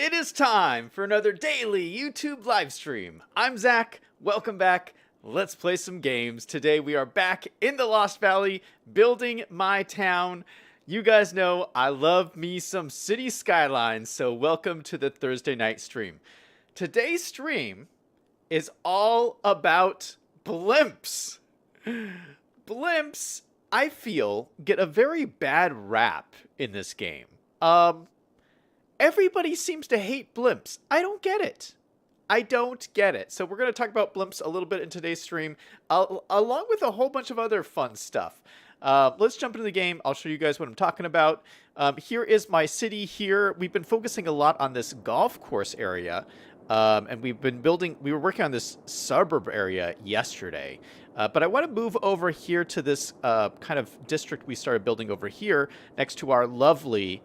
It is time for another daily YouTube live stream. I'm Zach. Welcome back. Let's play some games. Today we are back in the Lost Valley building my town. You guys know I love me some city skylines, so welcome to the Thursday night stream. Today's stream is all about blimps. Blimps, I feel, get a very bad rap in this game. Everybody seems to hate blimps. I don't get it. I don't get it. So we're going to talk about blimps a little bit in today's stream, along with a whole bunch of other fun stuff. Let's jump into the game. I'll show you guys what I'm talking about. Here is my city here. We've been focusing a lot on this golf course area. And we were working on this suburb area yesterday. But I want to move over here to this kind of district we started building over here next to our lovely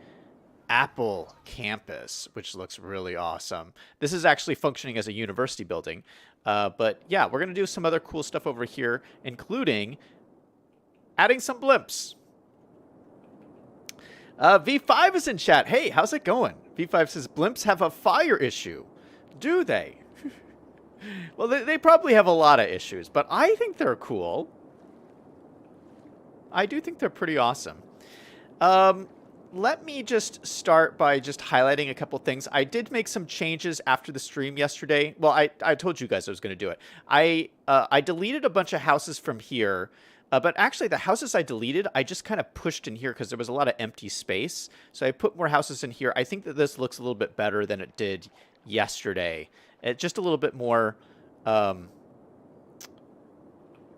Apple campus, which looks really awesome. This is actually functioning as a university building. But yeah, we're going to do some other cool stuff over here, including adding some blimps. V5 is in chat. Hey, how's it going? V5 says, blimps have a fire issue. Do they? Well, they probably have a lot of issues, but I think they're cool. I do think they're pretty awesome. Let me just start by just highlighting a couple things. I did make some changes after the stream yesterday. Well, I told you guys I was going to do it. I deleted a bunch of houses from here, but actually the houses I deleted, I just kind of pushed in here because there was a lot of empty space. So I put more houses in here. I think that this looks a little bit better than it did yesterday. It's just a little bit more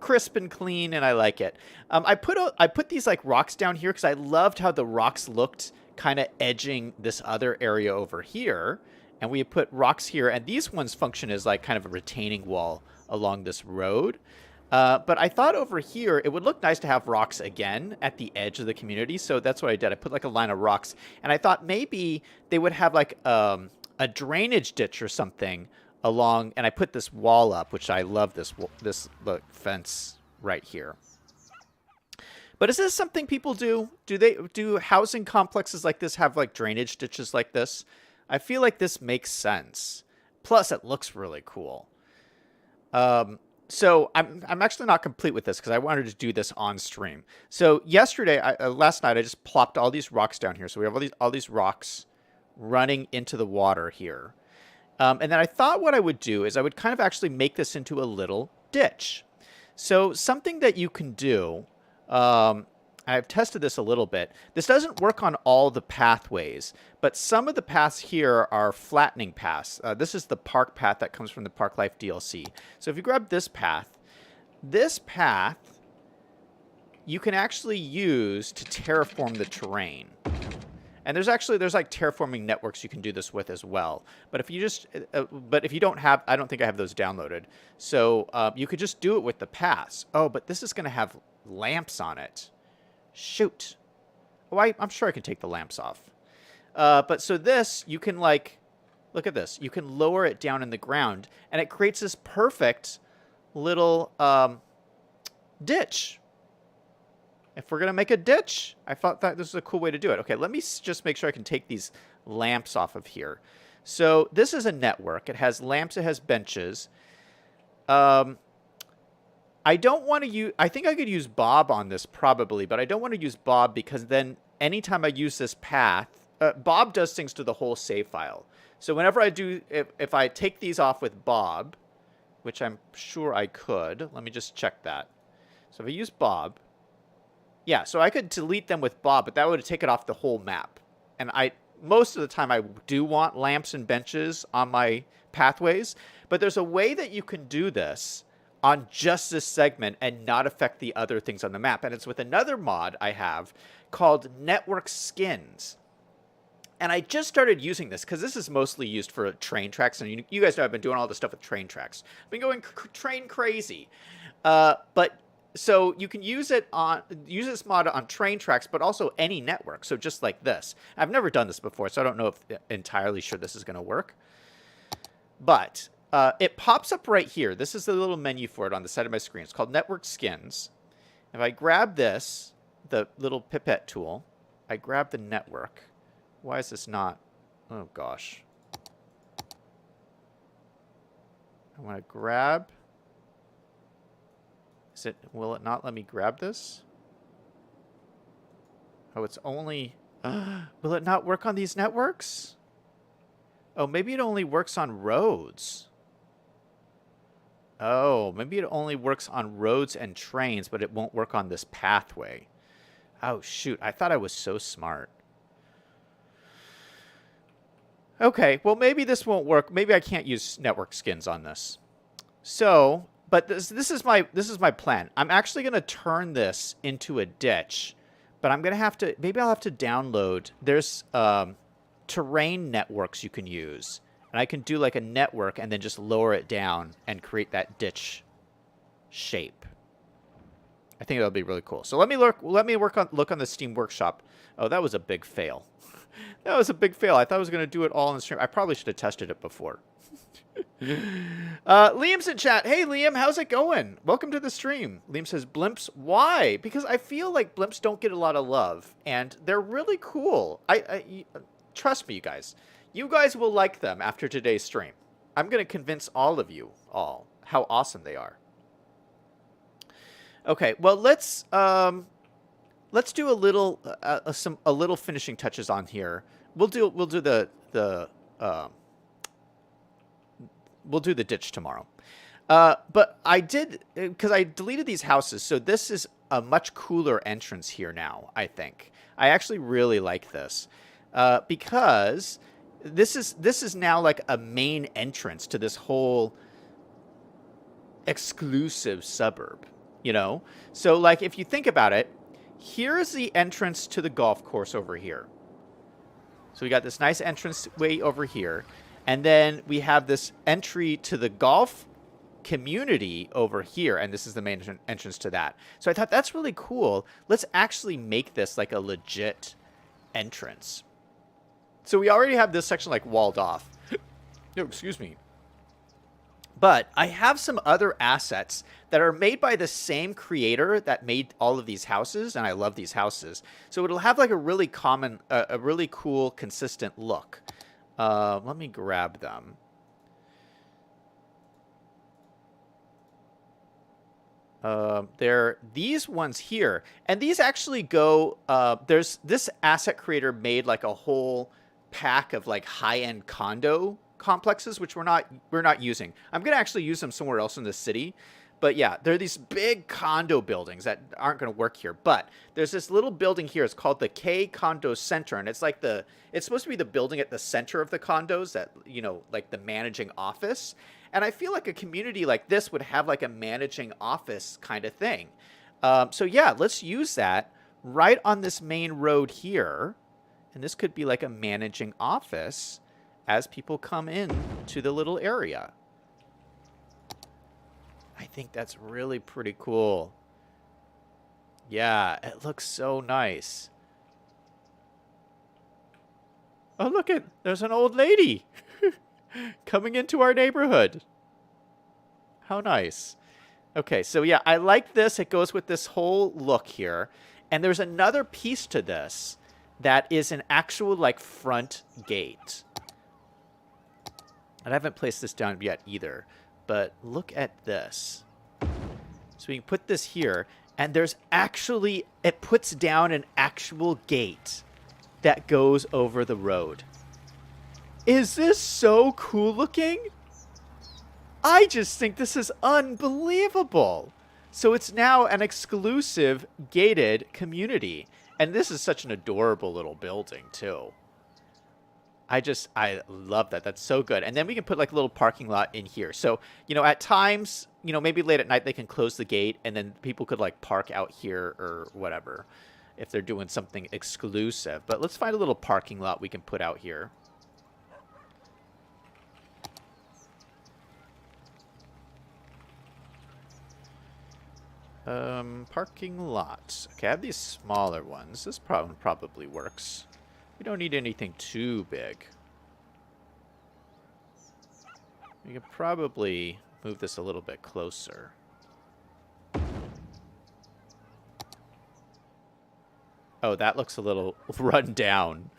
crisp and clean, and I like it. I put these like rocks down here because I loved how the rocks looked kind of edging this other area over here. And we put rocks here, and these ones function as like kind of a retaining wall along this road. But I thought over here it would look nice to have rocks again at the edge of the community, so that's what I did. I put like a line of rocks, and I thought maybe they would have like a drainage ditch or something along, and I put this wall up, which I love this fence right here. But is this something people do? Do housing complexes like this have like drainage ditches like this? I feel like this makes sense. Plus, it looks really cool. So I'm actually not complete with this because I wanted to do this on stream. So yesterday, last night, I just plopped all these rocks down here. So we have all these rocks running into the water here. And then I thought what I would do is I would kind of actually make this into a little ditch. So something that you can do, I've tested this a little bit. This doesn't work on all the pathways, but some of the paths here are flattening paths. This is the park path that comes from the Park Life DLC. So if you grab this path you can actually use to terraform the terrain. And there's like terraforming networks you can do this with as well. But if you don't have, I don't think I have those downloaded. So you could just do it with the paths. Oh, but this is going to have lamps on it. Shoot. Oh, I'm sure I can take the lamps off. But so this, you can like, look at this. You can lower it down in the ground, and it creates this perfect little ditch. If we're going to make a ditch, I thought that this was a cool way to do it. Okay, let me just make sure I can take these lamps off of here. So this is a network. It has lamps. It has benches. I don't want to use... I think I could use Bob on this probably, but I don't want to use Bob because then anytime I use this path... Bob does things to the whole save file. So whenever I do... If I take these off with Bob, which I'm sure I could... Let me just check that. So if I use Bob... Yeah, so I could delete them with Bob, but that would take it off the whole map. And most of the time I do want lamps and benches on my pathways, but there's a way that you can do this on just this segment and not affect the other things on the map. And it's with another mod I have called Network Skins. And I just started using this because this is mostly used for train tracks. And you guys know I've been doing all this stuff with train tracks. I've been going train crazy. So you can use this mod on train tracks, but also any network. So just like this. I've never done this before, so I don't know if entirely sure this is going to work. But it pops up right here. This is the little menu for it on the side of my screen. It's called Network Skins. If I grab this, the little pipette tool, I grab the network. Why is this not? Oh, gosh. I want to grab. Will it not let me grab this? Oh, it's only... will it not work on these networks? Oh, maybe it only works on roads. Oh, maybe it only works on roads and trains, but it won't work on this pathway. Oh, shoot. I thought I was so smart. Okay, well, maybe this won't work. Maybe I can't use network skins on this. So, but this is my plan. I'm actually going to turn this into a ditch, but I'm going to have to... maybe I'll have to download... there's terrain networks you can use. And I can do like a network and then just lower it down and create that ditch shape. I think that'll be really cool. So let me look on the Steam Workshop. Oh, that was a big fail. That was a big fail. I thought I was going to do it all in the stream. I probably should have tested it before. Liam's in chat. Hey, Liam, how's it going? Welcome to the stream. Liam says, Blimps, why? Because I feel like Blimps don't get a lot of love, and they're really cool. Trust me, you guys. You guys will like them after today's stream. I'm going to convince all of you how awesome they are. Okay, well, let's do a little finishing touches on here. We'll do the ditch tomorrow. But I did, because I deleted these houses, so this is a much cooler entrance here now, I think. I actually really like this. Because this is now like a main entrance to this whole exclusive suburb, you know? So like if you think about it, here's the entrance to the golf course over here. So we got this nice entrance way over here. And then we have this entry to the golf community over here. And this is the main entrance to that. So I thought that's really cool. Let's actually make this like a legit entrance. So we already have this section like walled off. No, excuse me. But I have some other assets that are made by the same creator that made all of these houses, and I love these houses. So it'll have like a really cool, consistent look. Let me grab them. They're these ones here, and these actually go. There's this asset creator made like a whole pack of like high-end condo complexes, which we're not using. I'm gonna actually use them somewhere else in the city. But yeah, there are these big condo buildings that aren't going to work here. But there's this little building here. It's called the K Condo Center. And it's like it's supposed to be the building at the center of the condos that, you know, like the managing office. And I feel like a community like this would have like a managing office kind of thing. So yeah, let's use that right on this main road here. And this could be like a managing office as people come in to the little area. I think that's really pretty cool. Yeah, it looks so nice. Oh, look there's an old lady coming into our neighborhood. How nice. Okay, so yeah, I like this. It goes with this whole look here. And there's another piece to this that is an actual like front gate. And I haven't placed this down yet either. But look at this. So we can put this here, and there's actually, it puts down an actual gate that goes over the road. Is this so cool looking? I just think this is unbelievable. So it's now an exclusive gated community. And this is such an adorable little building, too. I love that. That's so good. And then we can put like a little parking lot in here. So, you know, at times, you know, maybe late at night they can close the gate and then people could like park out here or whatever if they're doing something exclusive. But let's find a little parking lot we can put out here. Parking lots. Okay, I have these smaller ones. This probably works. We don't need anything too big. We could probably move this a little bit closer. Oh, that looks a little run down.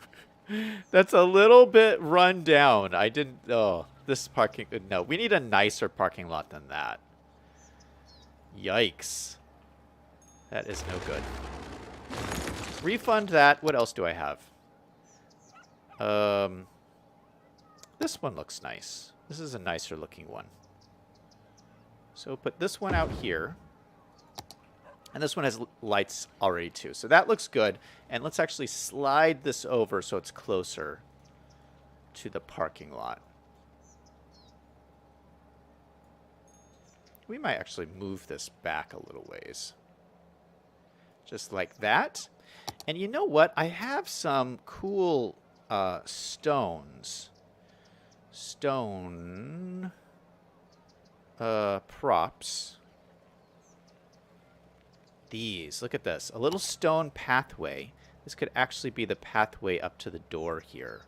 That's a little bit run down. I didn't... Oh, this parking... No, we need a nicer parking lot than that. Yikes. That is no good. Refund that. What else do I have? This one looks nice. This is a nicer looking one. So put this one out here. And this one has lights already too. So that looks good. And let's actually slide this over so it's closer to the parking lot. We might actually move this back a little ways. Just like that. And you know what? I have some cool stones. Stone props. These. Look at this. A little stone pathway. This could actually be the pathway up to the door here.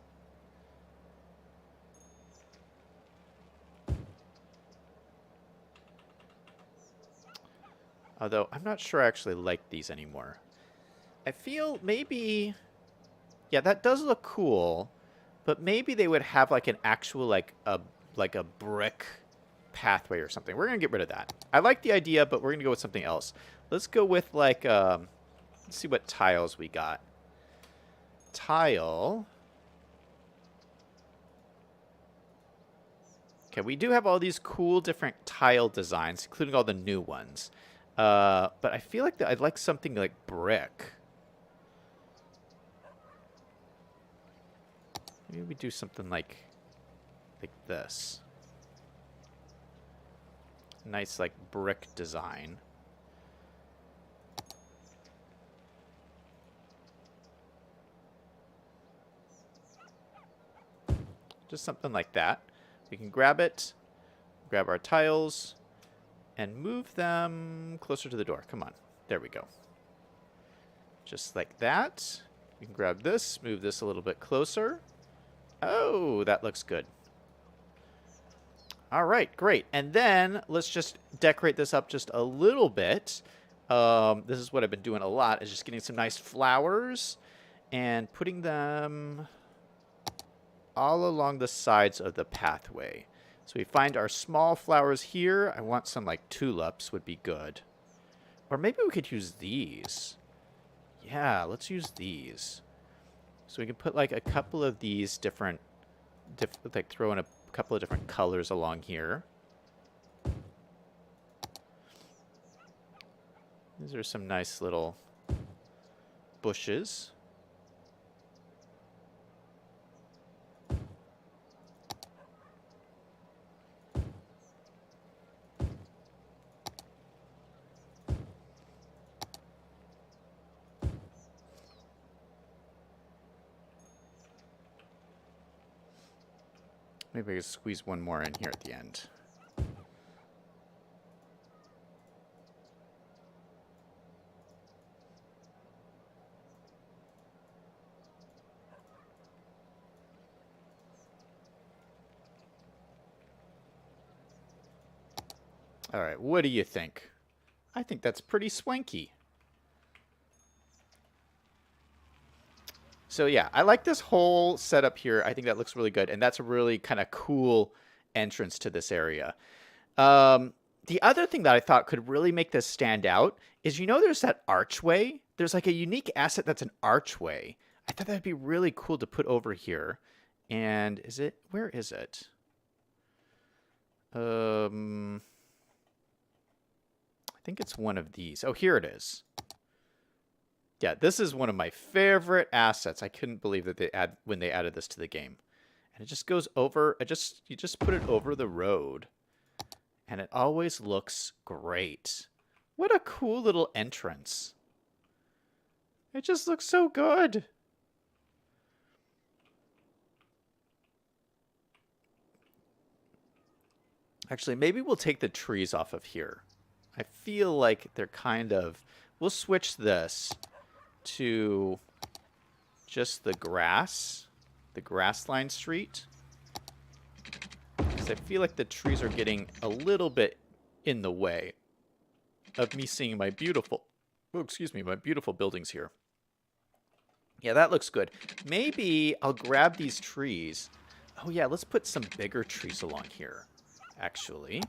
Although, I'm not sure I actually like these anymore. I feel maybe... Yeah, that does look cool. But maybe they would have like an actual, like a brick pathway or something. We're going to get rid of that. I like the idea, but we're going to go with something else. Let's go with like... let's see what tiles we got. Tile... Okay, we do have all these cool different tile designs, including all the new ones. But I feel like I'd like something like brick. Maybe we do something like this. Nice like brick design. Just something like that. We can grab it, grab our tiles, and move them closer to the door. Come on. There we go. Just like that. We can grab this, move this a little bit closer. Oh, that looks good. All right, great. And then let's just decorate this up just a little bit. This is what I've been doing a lot, is just getting some nice flowers and putting them all along the sides of the pathway. So we find our small flowers here. I want some like tulips would be good. Or maybe we could use these. Yeah, let's use these. So we can put like a couple of these different, like throw in a couple of different colors along here. These are some nice little bushes. Maybe I could squeeze one more in here at the end. All right, what do you think? I think that's pretty swanky. So yeah, I like this whole setup here. I think that looks really good. And that's a really kind of cool entrance to this area. The other thing that I thought could really make this stand out is, you know, there's that archway. There's like a unique asset that's an archway. I thought that'd be really cool to put over here. And is it, where is it? I think it's one of these. Oh, here it is. Yeah, this is one of my favorite assets. I couldn't believe that when they added this to the game. And it just goes over, you just put it over the road. And it always looks great. What a cool little entrance. It just looks so good. Actually, maybe we'll take the trees off of here. I feel like they're kind of... We'll switch this to just the grass line street. Because I feel like the trees are getting a little bit in the way of me seeing my beautiful, my beautiful buildings here. Yeah, that looks good. Maybe I'll grab these trees. Oh yeah, let's put some bigger trees along here, actually.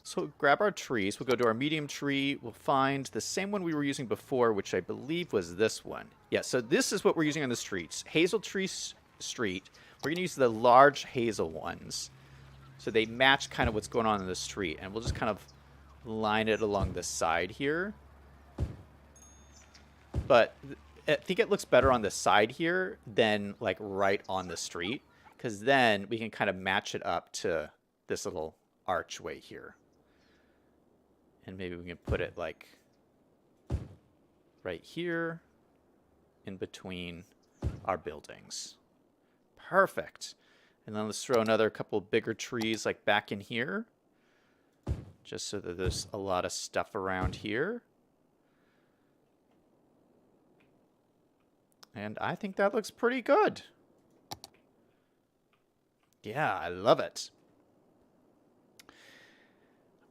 So grab our trees. We'll go to our medium tree. We'll find the same one we were using before, which I believe was this one. Yeah, so this is what we're using on the streets. Hazel Tree Street. We're going to use the large hazel ones. So they match kind of what's going on in the street. And we'll just kind of line it along the side here. But I think it looks better on the side here than like right on the street. Because then we can kind of match it up to this little archway here. And maybe we can put it like right here in between our buildings. Perfect. And then let's throw another couple bigger trees like back in here. Just so that there's a lot of stuff around here. And I think that looks pretty good. Yeah, I love it.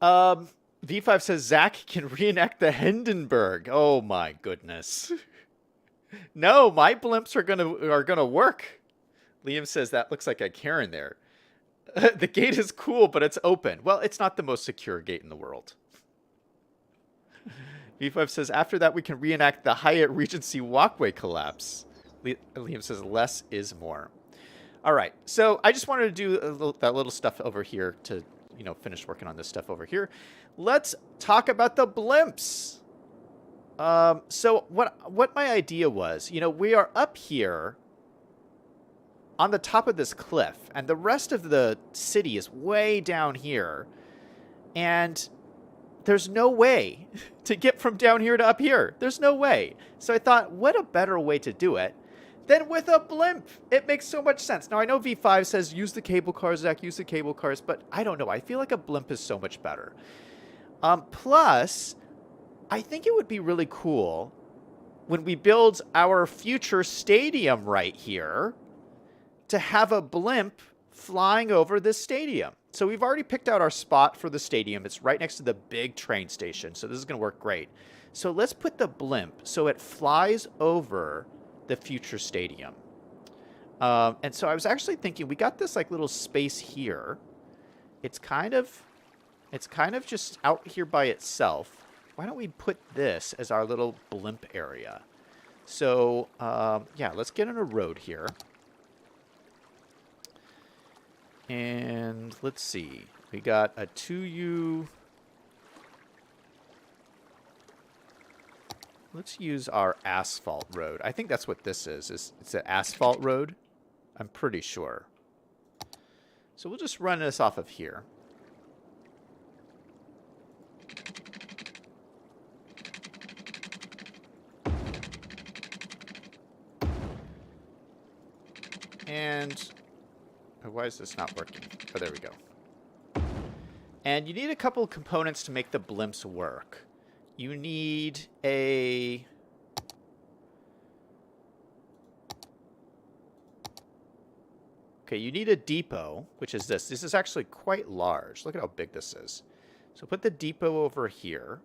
V5 says Zach can reenact the Hindenburg. Oh my goodness. No, my blimps are gonna work. Liam says that looks like a Karen there. The gate is cool, but it's open. Well, it's not the most secure gate in the world. V5 says after that we can reenact the Hyatt Regency walkway collapse. Liam says less is more. All right, so I just wanted to do that little stuff over here to, you know, finish working on this stuff over here. Let's talk about the blimps. So what my idea was, you know, we are up here on the top of this cliff, and the rest of the city is way down here, and there's no way to get from down here to up here. There's no way. So I thought, what a better way to do it than with a blimp. It makes so much sense. Now, I know V5 says use the cable cars, Zach, use the cable cars, but I don't know. I feel like a blimp is so much better. Plus, I think it would be really cool when we build our future stadium right here to have a blimp flying over this stadium. So we've already picked out our spot for the stadium. It's right next to the big train station. So this is going to work great. So let's put the blimp so it flies over the future stadium. And so I was actually thinking, we got this like little space here. It's kind of just out here by itself. Why don't we put this as our little blimp area? So yeah, let's get on a road here. And let's see. We got a 2U. Let's use our asphalt road. I think that's what this is. It's an asphalt road. I'm pretty sure. So we'll just run this off of here. And oh, why is this not working? Oh, there we go. And you need a couple of components to make the blimps work. You need a... Okay, you need a depot, which is this. This is actually quite large. Look at how big this is. So put the depot over here.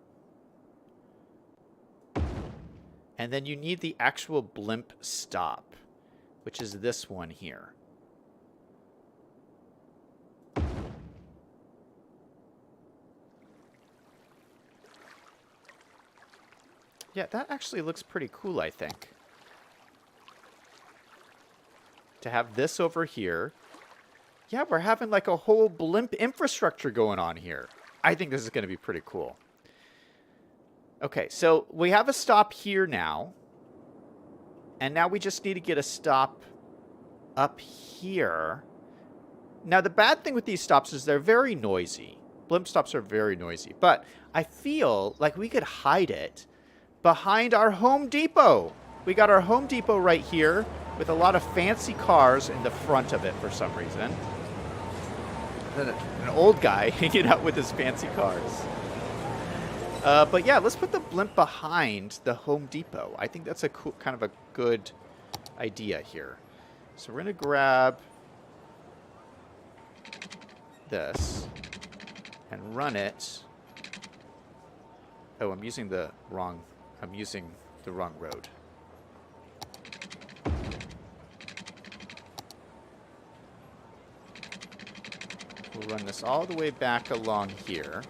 And then you need the actual blimp stop, which is this one here. Yeah, that actually looks pretty cool, I think. To have this over here. Yeah, we're having like a whole blimp infrastructure going on here. I think this is going to be pretty cool. Okay, so we have a stop here now. And now we just need to get a stop up here. Now, the bad thing with these stops is they're very noisy. Blimp stops are very noisy. But I feel like we could hide it behind our Home Depot. We got our Home Depot right here with a lot of fancy cars in the front of it for some reason. And an old guy hanging out with his fancy cars. But yeah, let's put the blimp behind the Home Depot. I think that's a cool, kind of a good idea here. So we're going to grab this and run it. Oh, I'm using the wrong road. run this all the way back along here.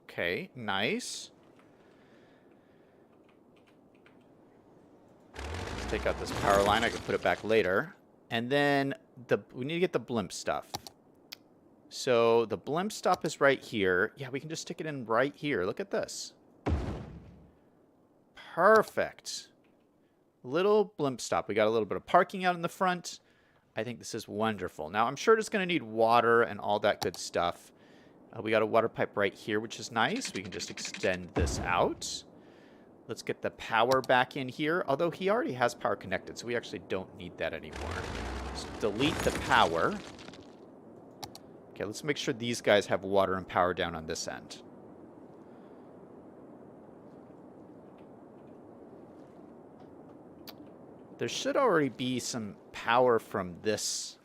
Okay, nice. Let's take out this power line. I can put it back later. And then we need to get the blimp stuff. So the blimp stop is right here. Yeah, we can just stick it in right here. Look at this. Perfect. Little blimp stop. We got a little bit of parking out in the front. I think this is wonderful. Now, I'm sure it's going to need water and all that good stuff. We got a water pipe right here, which is nice. We can just extend this out. Let's get the power back in here. Although he already has power connected, so we actually don't need that anymore. Let's delete the power. Okay, let's make sure these guys have water and power down on this end. There should already be some power from this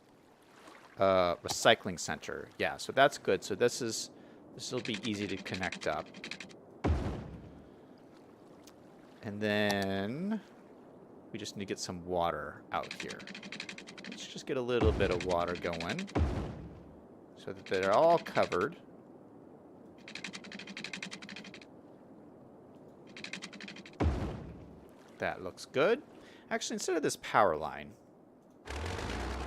recycling center. Yeah, so that's good. So this will be easy to connect up. And then we just need to get some water out here. Let's just get a little bit of water going so that they're all covered. That looks good. Actually, instead of this power line,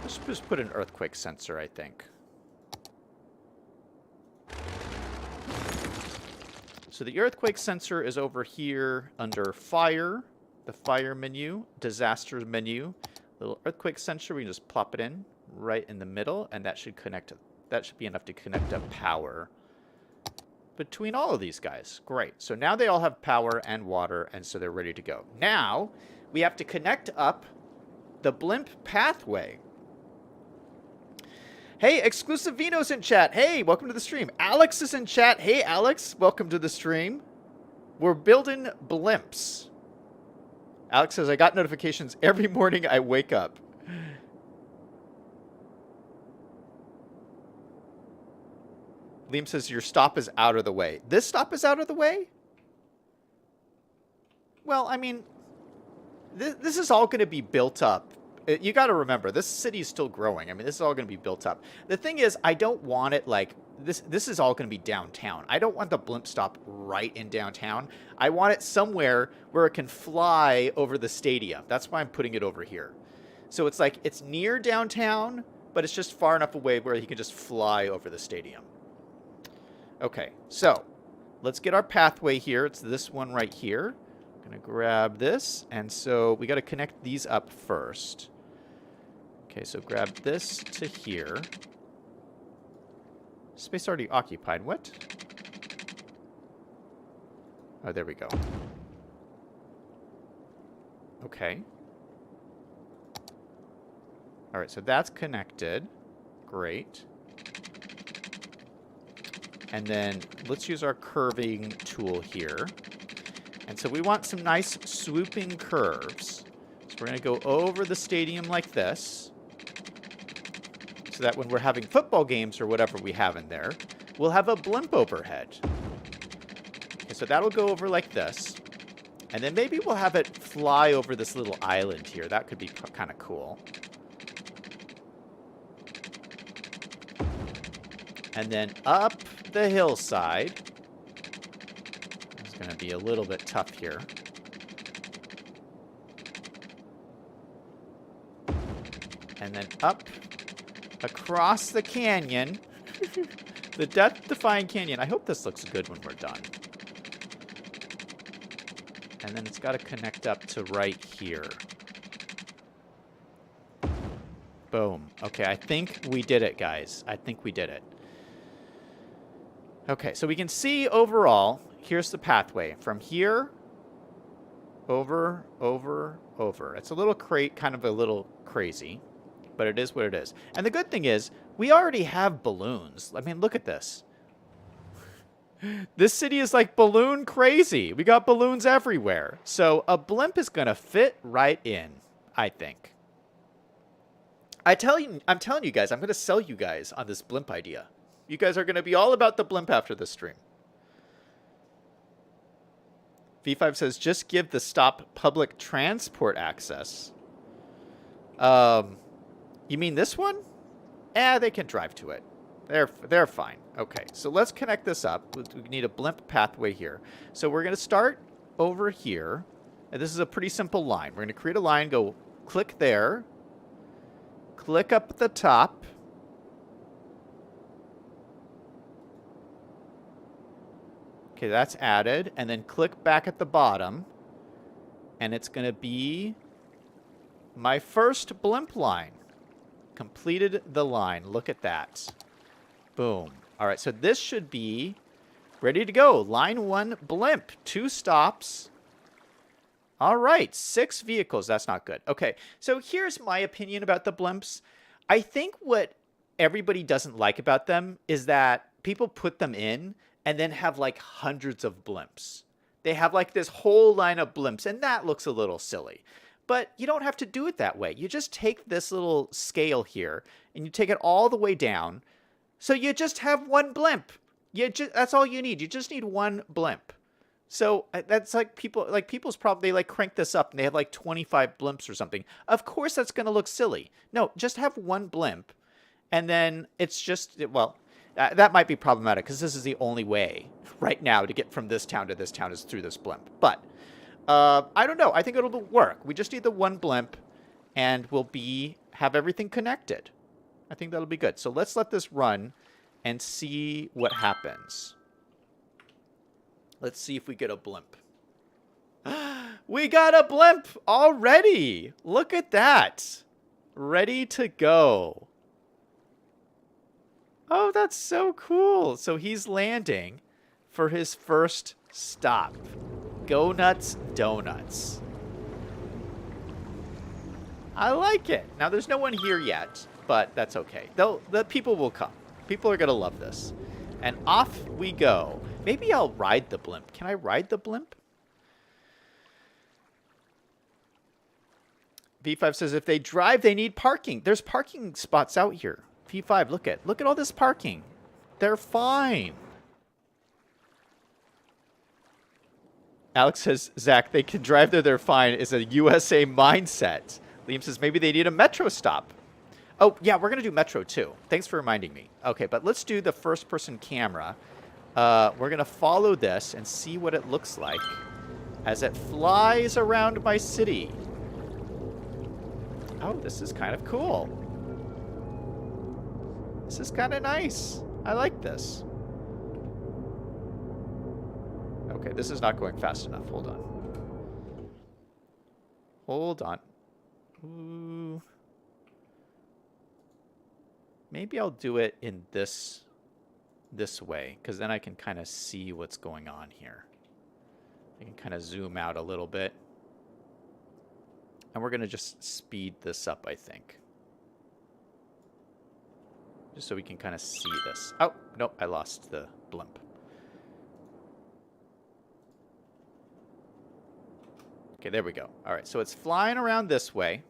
let's just put an earthquake sensor, I think. So the earthquake sensor is over here under fire, the fire menu, disaster menu. Little earthquake sensor, we can just plop it in right in the middle, and that should connect. That should be enough to connect up power between all of these guys. Great. So now they all have power and water, and so they're ready to go. Now we have to connect up the blimp pathway. Hey, Exclusive Vino's in chat. Hey, welcome to the stream. Alex is in chat. Hey, Alex, welcome to the stream. We're building blimps. Alex says, I got notifications every morning I wake up. Liam says, your stop is out of the way. This stop is out of the way? Well, I mean, this is all going to be built up. You got to remember, this city is still growing. I mean, this is all going to be built up. The thing is, I don't want it like this is all going to be downtown. I don't want the blimp stop right in downtown. I want it somewhere where it can fly over the stadium. That's why I'm putting it over here. So it's like it's near downtown, but it's just far enough away where he can just fly over the stadium. Okay, so let's get our pathway here. It's this one right here. I'm going to grab this, and so we got to connect these up first. Okay, so grab this to here. Space already occupied. What? Oh, there we go. Okay. All right, so that's connected. Great. And then let's use our curving tool here. And so we want some nice swooping curves. So we're going to go over the stadium like this, so that when we're having football games or whatever we have in there, we'll have a blimp overhead. Okay, so that'll go over like this. And then maybe we'll have it fly over this little island here. That could be kind of cool. And then up the hillside. It's going to be a little bit tough here. And then up across the canyon. The death-defying canyon. I hope this looks good when we're done. And then it's got to connect up to right here. Boom. Okay, I think we did it, guys. I think we did it. Okay, so we can see overall, here's the pathway. From here, over, over, over. It's a little kind of a little crazy, but it is what it is. And the good thing is, we already have balloons. I mean, look at this. This city is like balloon crazy. We got balloons everywhere. So a blimp is going to fit right in, I think. I'm telling you guys, I'm going to sell you guys on this blimp idea. You guys are going to be all about the blimp after this stream. V5 says, just give the stop public transport access. You mean this one? They can drive to it. They're fine. Okay, so let's connect this up. We need a blimp pathway here. So we're going to start over here. And this is a pretty simple line. We're going to create a line, go click there. Click up at the top. Okay, that's added. And then click back at the bottom. And it's going to be my first blimp line. Completed the line. Look at that. Boom. All right, so this should be ready to go. Line 1 blimp. 2 stops. All right, 6 vehicles. That's not good. Okay, so here's my opinion about the blimps. I think what everybody doesn't like about them is that people put them in and then have like hundreds of blimps. They have like this whole line of blimps, and that looks a little silly. But you don't have to do it that way. You just take this little scale here, and you take it all the way down. So you just have one blimp. That's all you need. You just need one blimp. So that's like people's probably like crank this up, and they have like 25 blimps or something. Of course that's going to look silly. No, just have one blimp, and then it's just, well, that might be problematic because this is the only way right now to get from this town to this town is through this blimp. But I don't know. I think it'll work. We just need the one blimp, and we'll have everything connected. I think that'll be good. So let's let this run and see what happens. Let's see if we get a blimp. We got a blimp already. Look at that. Ready to go. Oh, that's so cool. So he's landing for his first stop. Go Nuts Donuts. I like it. Now, there's no one here yet, but that's okay. The people will come. People are going to love this. And off we go. Maybe I'll ride the blimp. Can I ride the blimp? V5 says if they drive, they need parking. There's parking spots out here. V5, look at all this parking. They're fine. Alex says, Zach, they can drive there, they're fine, is a USA mindset. Liam says, maybe they need a metro stop. Oh, yeah, we're going to do metro, too. Thanks for reminding me. Okay, but let's do the first-person camera. We're going to follow this and see what it looks like as it flies around my city. Oh, this is kind of cool. This is kind of nice. I like this. Okay, this is not going fast enough. Hold on. Hold on. Ooh. Maybe I'll do it in this way, because then I can kind of see what's going on here. I can kind of zoom out a little bit. And we're going to just speed this up, I think. Just so we can kind of see this. Oh, nope, I lost the blimp. Okay, there we go. All right, so it's flying around this way.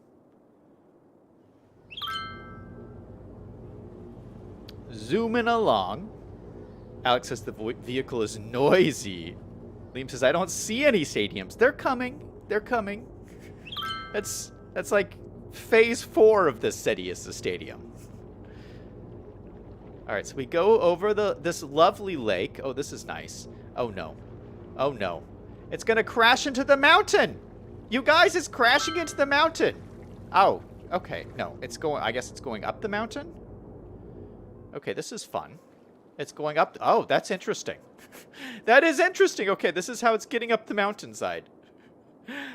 Zooming along. Alex says the vehicle is noisy. Liam says, I don't see any stadiums. They're coming. They're coming. That's like phase 4 of this city is the stadium. All right, so we go over this lovely lake. Oh, this is nice. Oh, no. Oh, no. It's going to crash into the mountain. You guys, it's crashing into the mountain. Oh, okay. No, it's going, I guess it's going up the mountain. Okay, this is fun. It's going up. Oh, that's interesting. That is interesting. Okay, this is how it's getting up the mountainside.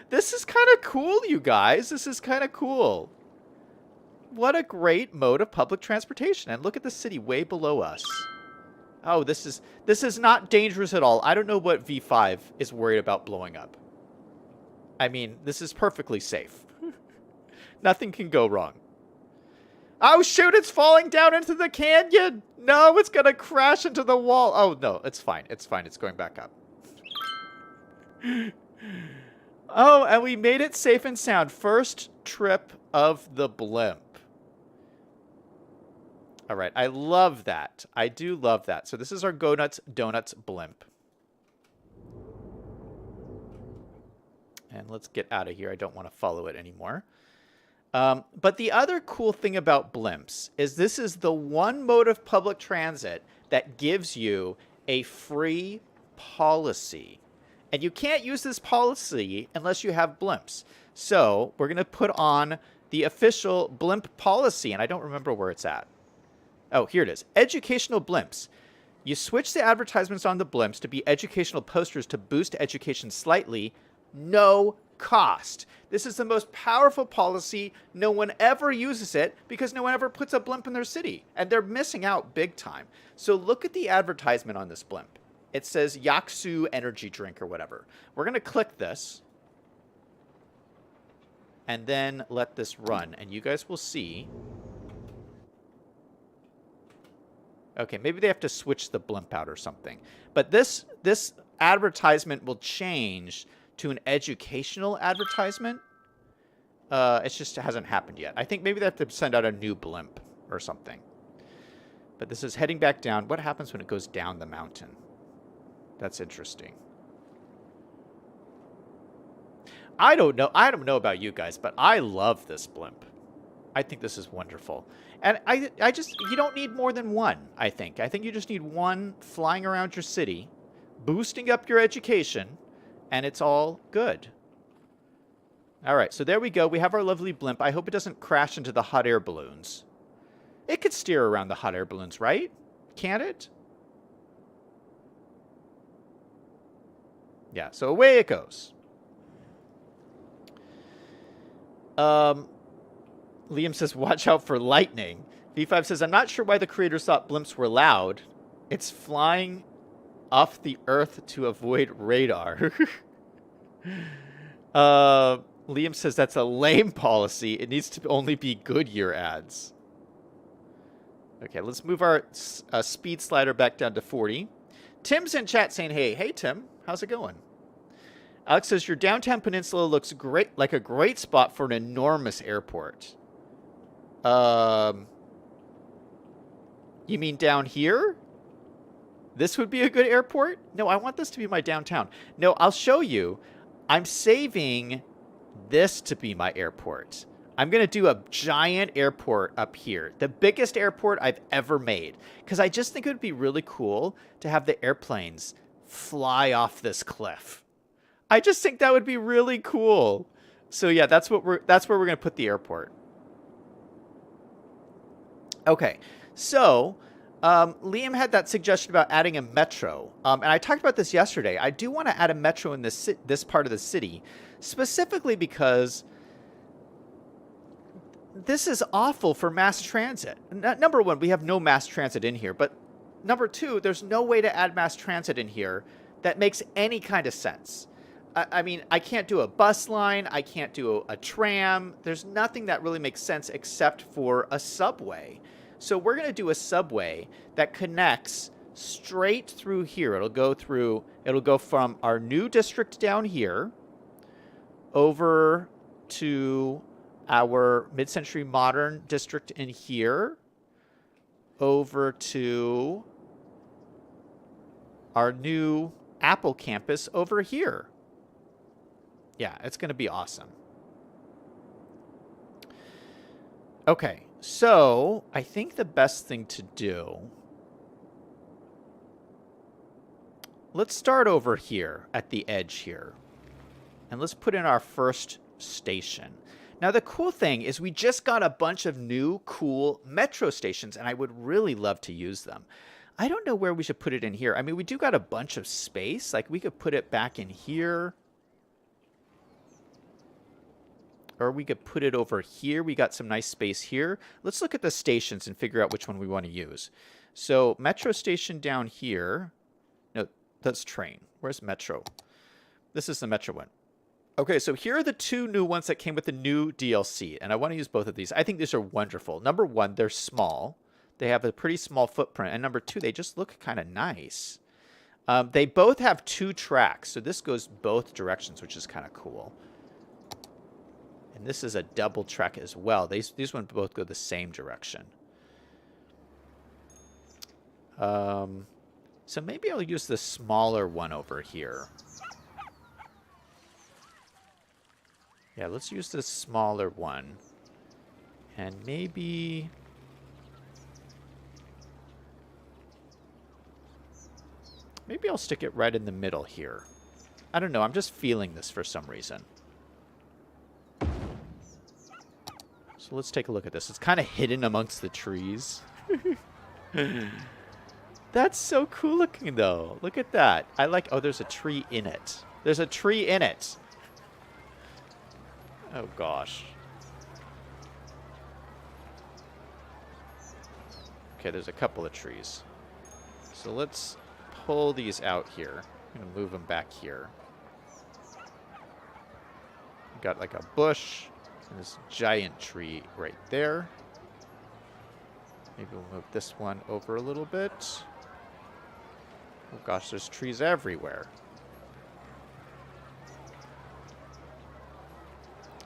This is kind of cool, you guys. This is kind of cool. What a great mode of public transportation. And look at the city way below us. Oh, this is not dangerous at all. I don't know what V5 is worried about blowing up. I mean, this is perfectly safe. Nothing can go wrong. Oh, shoot, it's falling down into the canyon. No, it's going to crash into the wall. Oh, no, it's fine. It's fine. It's going back up. Oh, and we made it safe and sound. First trip of the blimp. All right, I love that. I do love that. So this is our Go Nuts Donuts blimp. And let's get out of here. I don't want to follow it anymore. But the other cool thing about Blimps is this is the one mode of public transit that gives you a free policy. And you can't use this policy unless you have Blimps. So we're going to put on the official Blimp policy, and I don't remember where it's at. Oh, here it is. Educational Blimps. You switch the advertisements on the Blimps to be educational posters to boost education slightly. No cost. This is the most powerful policy. No one ever uses it because no one ever puts a Blimp in their city. And they're missing out big time. So look at the advertisement on this Blimp. It says Yaksu energy drink or whatever. We're going to click this. And then let this run. And you guys will see. Okay, maybe they have to switch the Blimp out or something. But this advertisement will change to an educational advertisement. It just hasn't happened yet. I think maybe they have to send out a new Blimp or something. But this is heading back down. What happens when it goes down the mountain? That's interesting. I don't know. I don't know about you guys, but I love this Blimp. I think this is wonderful. And I just, you don't need more than one, I think. I think you just need one flying around your city, boosting up your education, and it's all good. All right, so there we go. We have our lovely Blimp. I hope it doesn't crash into the hot air balloons. It could steer around the hot air balloons, right? Can't it? Yeah, so away it goes. Liam says, watch out for lightning. V5 says, I'm not sure why the creators thought Blimps were loud. It's flying off the earth to avoid radar. Liam says, that's a lame policy. It needs to only be Goodyear ads. Okay, let's move our speed slider back down to 40. Tim's in chat saying, hey. Hey, Tim. How's it going? Alex says, your downtown peninsula looks great, like a great spot for an enormous airport. You mean down here? This would be a good airport? No, I want this to be my downtown. No, I'll show you. I'm saving this to be my airport. I'm going to do a giant airport up here. The biggest airport I've ever made. Because I just think it would be really cool to have the airplanes fly off this cliff. I just think that would be really cool. So yeah, that's where we're going to put the airport. Okay, so Liam had that suggestion about adding a metro, and I talked about this yesterday. I do want to add a metro in this part of the city, specifically because this is awful for mass transit. Number one, we have no mass transit in here, but number two, there's no way to add mass transit in here that makes any kind of sense. I mean, I can't do a bus line. I can't do a tram. There's nothing that really makes sense except for a subway. So we're going to do a subway that connects straight through here. It'll go from our new district down here over to our mid-century modern district in here, over to our new Apple campus over here. Yeah, it's going to be awesome. Okay, so I think the best thing to do... Let's start over here at the edge here. And let's put in our first station. Now, the cool thing is we just got a bunch of new cool metro stations, and I would really love to use them. I don't know where we should put it in here. I mean, we do got a bunch of space. Like, we could put it back in here. Or we could put it over here. We got some nice space here. Let's look at the stations and figure out which one we want to use. So, metro station down here. No, that's train. Where's metro? This is the metro one. Okay, so here are the two new ones that came with the new DLC. And I want to use both of these. I think these are wonderful. Number one, they're small. They have a pretty small footprint. And number two, they just look kind of nice. They both have 2 tracks. So this goes both directions, which is kind of cool. And this is a double track as well. These ones both go the same direction. So maybe I'll use the smaller one over here. Yeah, let's use this smaller one. And maybe... maybe I'll stick it right in the middle here. I don't know. I'm just feeling this for some reason. So let's take a look at this. It's kind of hidden amongst the trees. That's so cool looking, though. Look at that. I like... oh, there's a tree in it. There's a tree in it. Oh, gosh. Okay, there's a couple of trees. So let's pull these out here. I'm going to move them back here. We've got like a bush and this giant tree right there. Maybe we'll move this one over a little bit. Oh gosh, there's trees everywhere.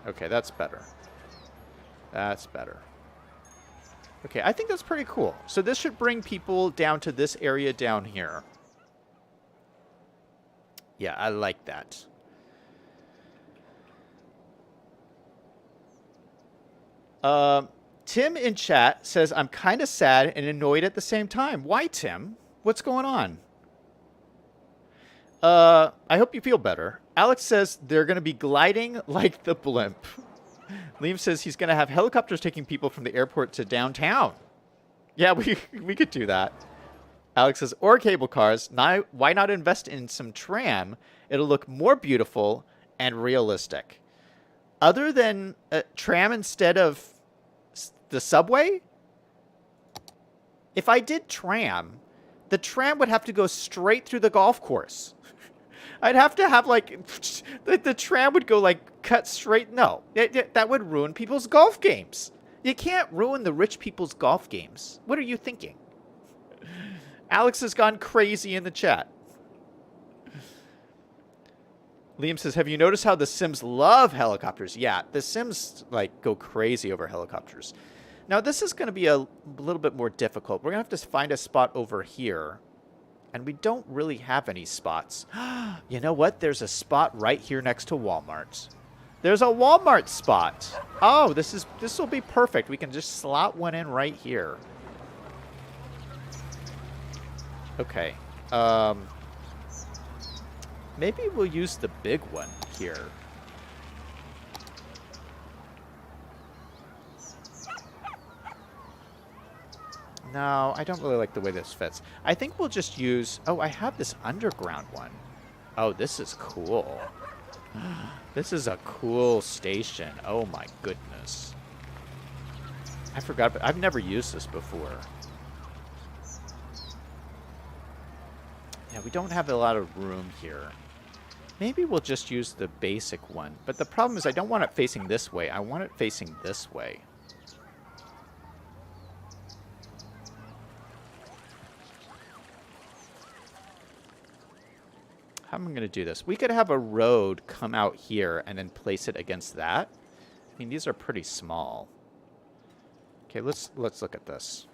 Okay, that's better. That's better. Okay, I think that's pretty cool. So this should bring people down to this area down here. Yeah, I like that. Tim in chat says, I'm kind of sad and annoyed at the same time. Why, Tim? What's going on? I hope you feel better. Alex says they're going to be gliding like the blimp. Liam says he's going to have helicopters taking people from the airport to downtown. Yeah, we could do that. Alex says, or cable cars. Now, why not invest in some tram? It'll look more beautiful and realistic. Other than tram instead of the subway? If I did tram, the tram would have to go straight through the golf course. I'd have to have, like, the tram would go, like, cut straight. No, that would ruin people's golf games. You can't ruin the rich people's golf games. What are you thinking? Alex has gone crazy in the chat. Liam says, have you noticed how the Sims love helicopters? Yeah, the Sims, like, go crazy over helicopters. Now, this is going to be a little bit more difficult. We're going to have to find a spot over here. And we don't really have any spots. You know what? There's a spot right here next to Walmart. There's a Walmart spot. Oh, this will be perfect. We can just slot one in right here. Okay. Maybe we'll use the big one here. No, I don't really like the way this fits. I think we'll just use... oh, I have this underground one. Oh, this is cool. This is a cool station. Oh, my goodness. I forgot, but I've never used this before. Yeah, we don't have a lot of room here. Maybe we'll just use the basic one. But the problem is I don't want it facing this way. I want it facing this way. How am I going to do this? We could have a road come out here and then place it against that. I mean, these are pretty small. Okay, let's look at this.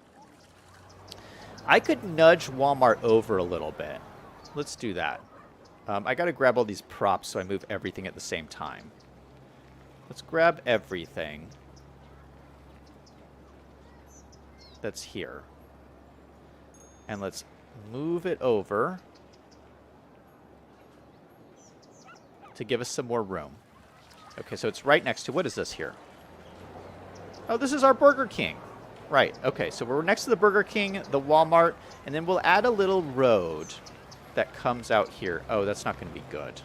I could nudge Walmart over a little bit. Let's do that. I got to grab all these props so I move everything at the same time. Let's grab everything that's here. And let's move it over to give us some more room. Okay, so it's right next to... what is this here? Oh, this is our Burger King. Right, okay, so we're next to the Burger King, the Walmart, and then we'll add a little road that comes out here. Oh, that's not going to be good.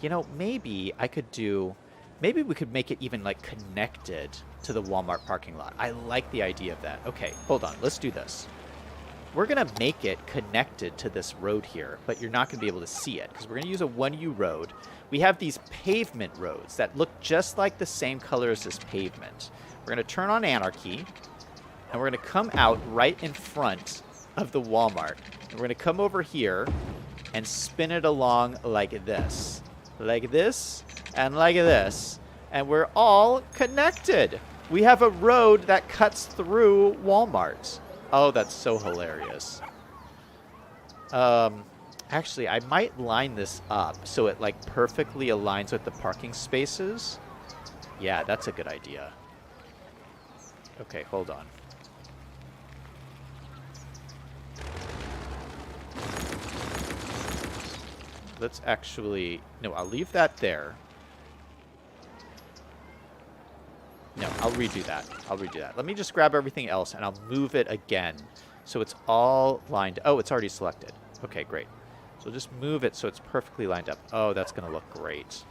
You know, maybe I could do... maybe we could make it even, like, connected to the Walmart parking lot. I like the idea of that. Okay, hold on. Let's do this. We're going to make it connected to this road here, but you're not going to be able to see it because we're going to use a 1U road. We have these pavement roads that look just like the same color as this pavement. We're going to turn on Anarchy, and we're going to come out right in front of the Walmart. And we're going to come over here and spin it along like this. Like this, and like this. And we're all connected. We have a road that cuts through Walmart. Oh, that's so hilarious. Actually, I might line this up so it like perfectly aligns with the parking spaces. Yeah, that's a good idea. Okay, hold on. Let's actually... No, I'll leave that there. No, I'll redo that. I'll redo that. Let me just grab everything else, and I'll move it again. So it's all lined... Oh, it's already selected. Okay, great. So just move it so it's perfectly lined up. Oh, that's going to look great. It's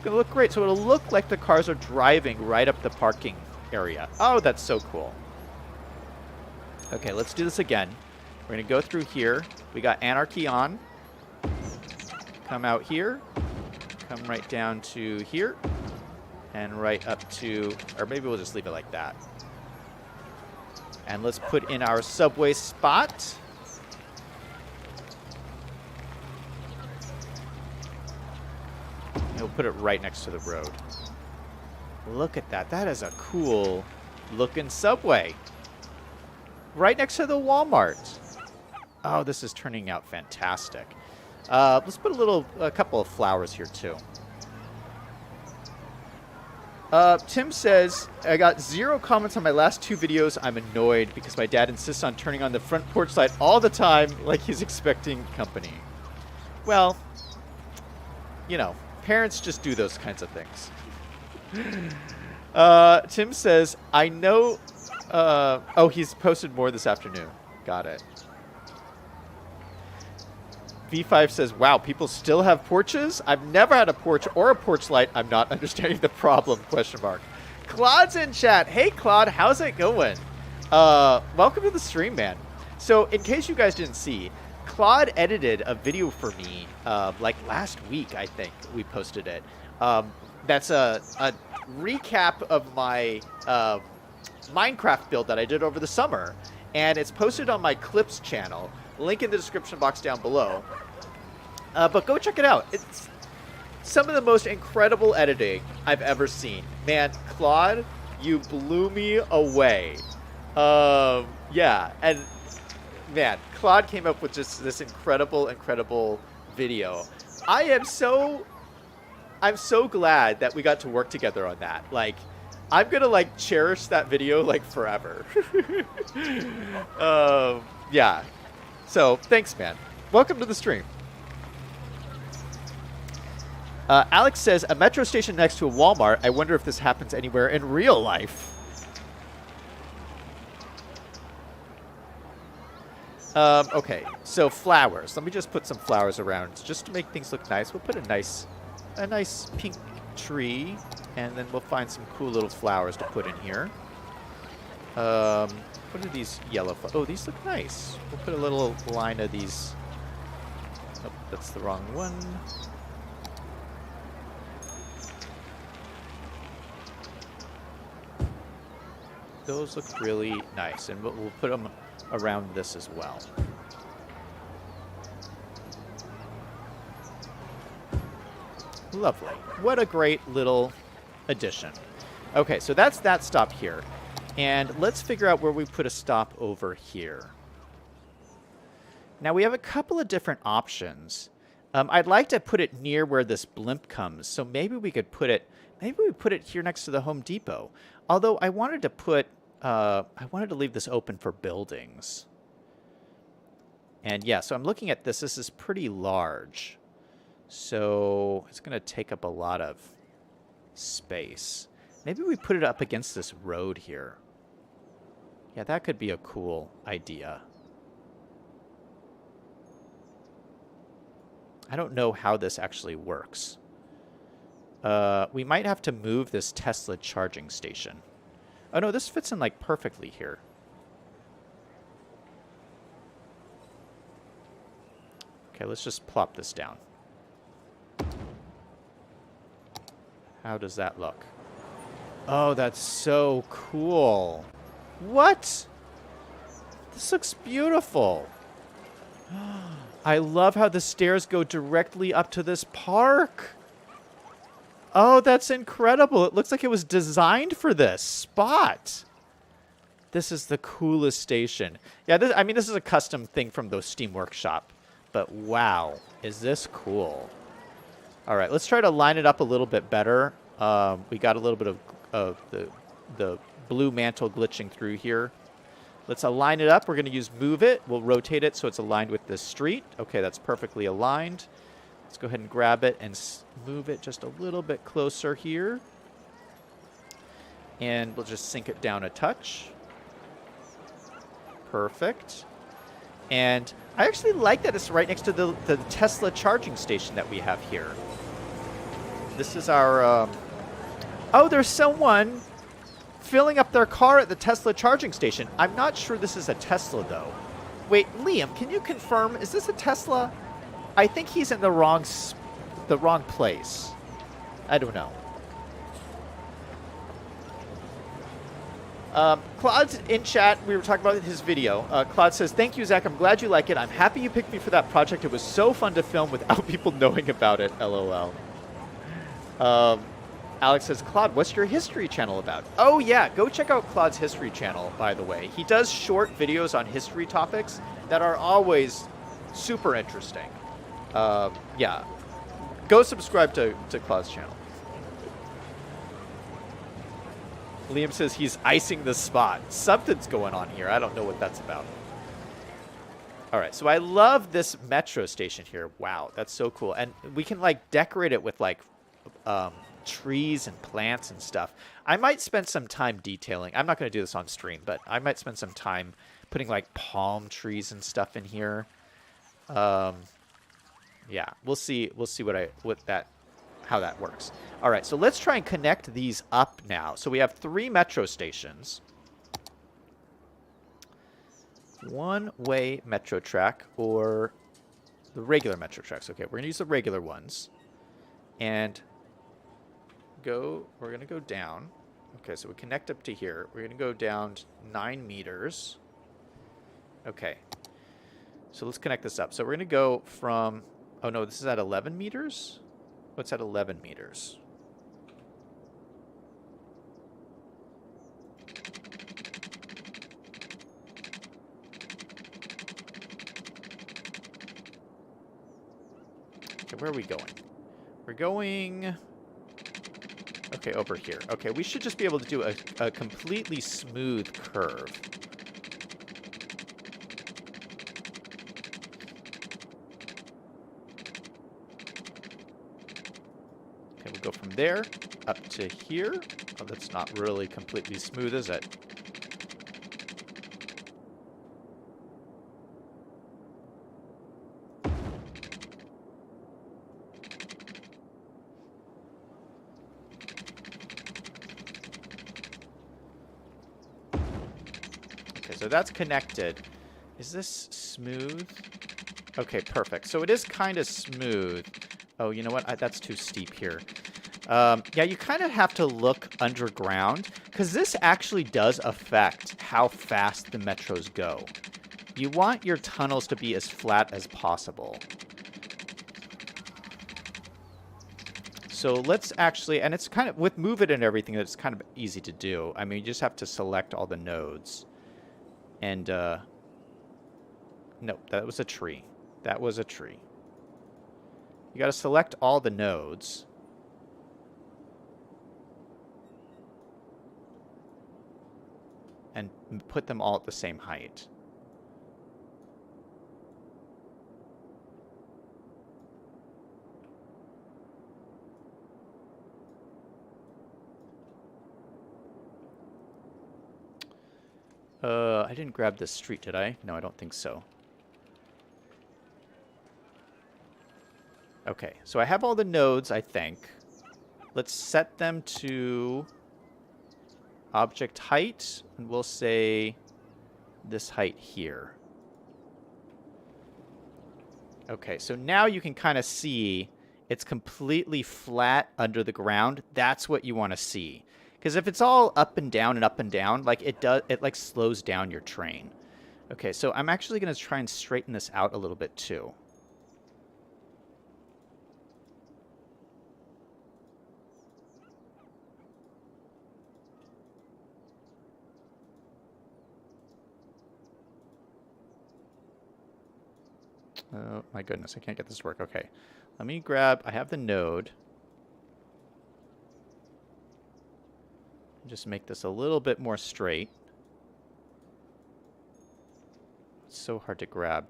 going to look great. So it'll look like the cars are driving right up the parking area. Oh, that's so cool. Okay, let's do this again. We're going to go through here. We got Anarchy on. Come out here. Come right down to here. And right up to... Or maybe we'll just leave it like that. And let's put in our subway spot. And we'll put it right next to the road. Look at that. That is a cool looking subway. Right next to the Walmart. Oh, this is turning out fantastic. Let's put a couple of flowers here too. Tim says, I got 0 comments on my last 2 videos. I'm annoyed because my dad insists on turning on the front porch light all the time like he's expecting company. Well, you know, parents just do those kinds of things. Tim says, I know... oh, he's posted more this afternoon. Got it. V5 says, wow, people still have porches? I've never had a porch or a porch light. I'm not understanding the problem, question mark. Claude's in chat. Hey, Claude, how's it going? Welcome to the stream, man. So, in case you guys didn't see, Claude edited a video for me, like last week, I think we posted it. That's a recap of my Minecraft build that I did over the summer. And it's posted on my Clips channel. Link in the description box down below. But go check it out. It's some of the most incredible editing I've ever seen. Man, Claude, you blew me away. Yeah, and man, Claude came up with just this incredible video. I'm so glad that we got to work together on that. Like, I'm gonna like cherish that video like forever. Yeah. So, thanks, man. Welcome to the stream. Alex says, a metro station next to a Walmart. I wonder if this happens anywhere in real life. Okay, so flowers. Let me just put some flowers around just to make things look nice. We'll put a nice pink tree, and then we'll find some cool little flowers to put in here. What are these yellow flowers? Oh, these look nice. We'll put a little line of these. Oh, that's the wrong one. Those look really nice, and we'll put them around this as well. Lovely. What a great little addition. Okay, so that's that stop here. And let's figure out where we put a stop over here. Now, we have a couple of different options. I'd like to put it near where this blimp comes. So maybe we could put it, maybe we put it here next to the Home Depot. Although I wanted to put, I wanted to leave this open for buildings. And yeah, so I'm looking at this. This is pretty large. So it's going to take up a lot of space. Maybe we put it up against this road here. Yeah, that could be a cool idea. I don't know how this actually works. We might have to move this Tesla charging station. Oh no, this fits in like perfectly here. Okay, let's just plop this down. How does that look? Oh, that's so cool. What? This looks beautiful. I love how the stairs go directly up to this park. Oh, that's incredible. It looks like it was designed for this spot. This is the coolest station. Yeah, I mean, this is a custom thing from the Steam Workshop. But wow, is this cool. All right, let's try to line it up a little bit better. We got a little bit of the blue mantle glitching through here. Let's align it up. We're going to use move it. We'll rotate it so it's aligned with the street. Okay, that's perfectly aligned. Let's go ahead and grab it and move it just a little bit closer here. And we'll just sink it down a touch. Perfect. And I actually like that it's right next to the Tesla charging station that we have here. This is our... Oh, there's someone filling up their car at the Tesla charging station. I'm not sure this is a Tesla, though. Wait, Liam, can you confirm? Is this a Tesla? I think he's in the wrong place. I don't know. Claude's in chat. We were talking about his video. Claude says, "Thank you, Zach. I'm glad you like it. I'm happy you picked me for that project. It was so fun to film without people knowing about it. LOL." Alex says, "Claude, what's your history channel about?" Oh, yeah. Go check out Claude's history channel, by the way. He does short videos on history topics that are always super interesting. Yeah. Go subscribe to Claude's channel. Liam says he's icing the spot. Something's going on here. I don't know what that's about. All right, so I love this metro station here. Wow, that's so cool. And we can, like, decorate it with, like, trees and plants and stuff. I might spend some time detailing. I'm not going to do this on stream, but I might spend some time putting, like, palm trees and stuff in here. Yeah, we'll see how that works. All right, so let's try and connect these up now. So we have 3 metro stations. One-way metro track or the regular metro tracks. Okay, we're going to use the regular ones. And we're going to go down. Okay, so we connect up to here. We're going to go down 9 meters. Okay. So let's connect this up. So we're going to go from... Oh, no, this is at 11 meters? What's at 11 meters? Okay, where are we going? We're going... Okay, over here. Okay, we should just be able to do a completely smooth curve. Okay, we'll go from there up to here. Oh, that's not really completely smooth, is it? So that's connected. Is this smooth? Okay, perfect. So it is kind of smooth. Oh, you know what? That's too steep here. Yeah, you kind of have to look underground because this actually does affect how fast the metros go. You want your tunnels to be as flat as possible. So let's actually, and it's kind of, with Move It and everything, it's kind of easy to do. I mean, you just have to select all the nodes. And, no, that was a tree. That was a tree. You got to select all the nodes. And put them all at the same height. I didn't grab this street, did I? No, I don't think so. Okay, so I have all the nodes, I think. Let's set them to object height, and we'll say this height here. Okay, so now you can kind of see it's completely flat under the ground. That's what you want to see. Because if it's all up and down, like it like slows down your train. Okay, so I'm actually going to try and straighten this out a little bit too. Oh, my goodness. I can't get this to work. Okay. Let me grab... I have the node. Just make this a little bit more straight. It's so hard to grab.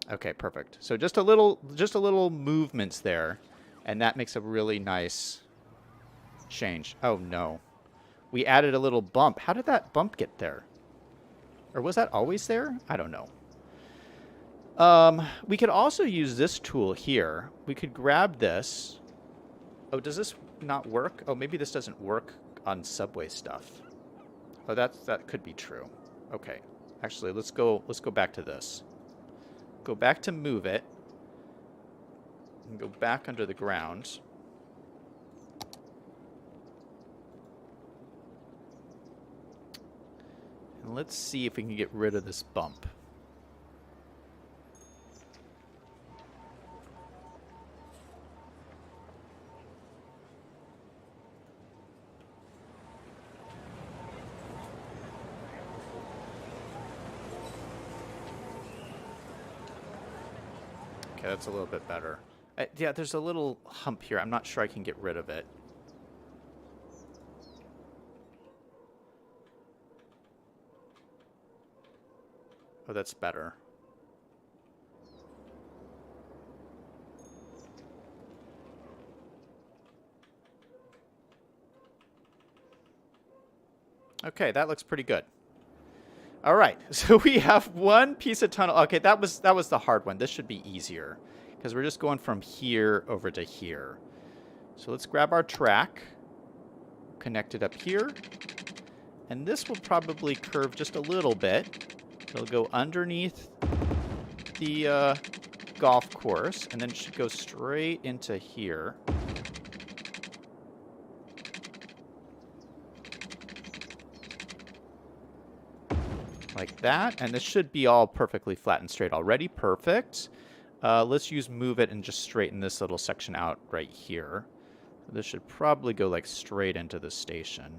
Okay, perfect. So just a little movements there, and that makes a really nice change. Oh no. We added a little bump. How did that bump get there? Or was that always there? I don't know. We could also use this tool here. We could grab this. Oh, does this not work? Oh, maybe this doesn't work on subway stuff. Oh, that could be true. Okay. Actually, let's go back to this. Go back to move it. And go back under the ground. And let's see if we can get rid of this bump. Okay, that's a little bit better. Yeah, there's a little hump here. I'm not sure I can get rid of it. Oh, that's better. Okay, that looks pretty good. All right, so we have one piece of tunnel. Okay, that was the hard one. This should be easier because we're just going from here over to here. So let's grab our track, connect it up here, and this will probably curve just a little bit. It'll go underneath the golf course, and then it should go straight into here. Like that, and this should be all perfectly flat and straight already. Perfect. Let's use move it and just straighten this little section out right here. This should probably go like straight into the station.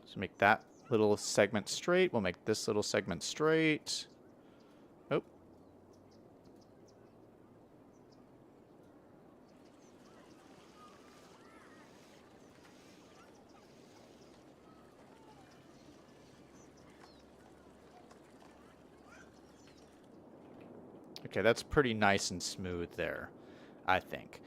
So make that little segment straight. We'll make this little segment straight. Oh. Okay, that's pretty nice and smooth there, I think.